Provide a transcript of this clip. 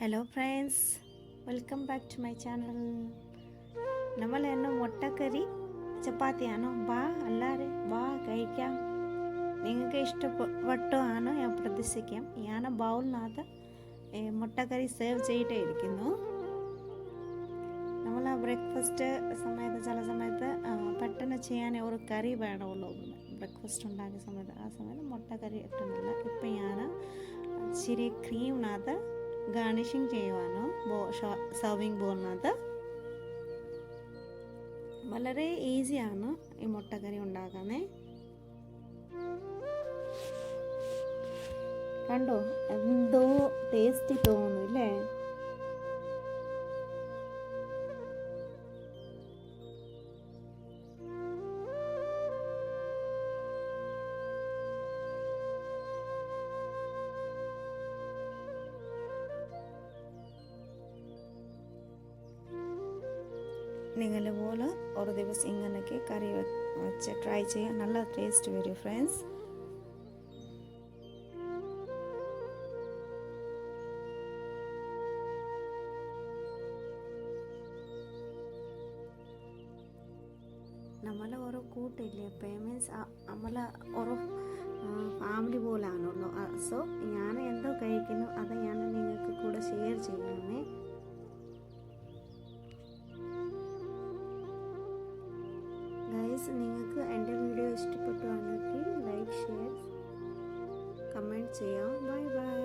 Hello friends, welcome back to my channel. നമ്മൾ എന്നെ മുട്ടക്കറി ചപ്പാത്തിയാണോ? വാ എല്ലാവരും വാ കഴിക്കാം. നിങ്ങൾക്ക് ഇഷ്ടപ്പെട്ടോ ആണ് ഞാൻ പ്രതീക്ഷിക്കാം. ഞാൻ ബൗളിനകത്ത് മുട്ടക്കറി സേവ് ചെയ്തിട്ടേ ഇരിക്കുന്നു. നമ്മൾ ബ്രേക്ക്ഫാസ്റ്റ് സമയത്ത് ചില സമയത്ത് പെട്ടെന്ന് ചെയ്യാൻ ഒരു കറി വേണമല്ലോ. ബ്രേക്ക്ഫാസ്റ്റ് ഉണ്ടാക്കിയ സമയത്ത് ആ സമയത്ത് മുട്ടക്കറി ഇട്ടുന്നില്ല. ഇപ്പം ഞാൻ ഇച്ചിരി ക്രീമിനകത്ത് ഗാർണിഷിങ് ചെയ്യുവാണ് സർവിങ് ബോളിനകത്ത്. വളരെ ഈസിയാണ് ഈ മുട്ടക്കറി ഉണ്ടാക്കുന്നത്. കണ്ടോ, എന്തോ ടേസ്റ്റി തോന്നുന്നില്ലേ? നിങ്ങൾ പോലെ ഒരു ദിവസം ഇങ്ങനെയൊക്കെ കറി വെച്ച് ട്രൈ ചെയ്യാൻ നല്ല ടേസ്റ്റ് വരും ഫ്രണ്ട്സ്. നമ്മളെ ഓരോ കൂട്ടില്ലേ, പേയ്മെൻറ്റ്സ് നമ്മളെ ഓരോ ഫാമിലി പോലാണല്ലോ. സോ ഞാൻ എന്തോ കഴിക്കുന്നു അത് ഞാൻ നിങ്ങൾക്ക് കൂടെ ഷെയർ ചെയ്യാമേ. നിങ്ങൾക്ക് എൻ്റെ വീഡിയോ ഇഷ്ടപ്പെട്ടുവാണെങ്കിൽ ലൈക്ക്, ഷെയർ, കമൻറ്റ് ചെയ്യാം. Bye bye.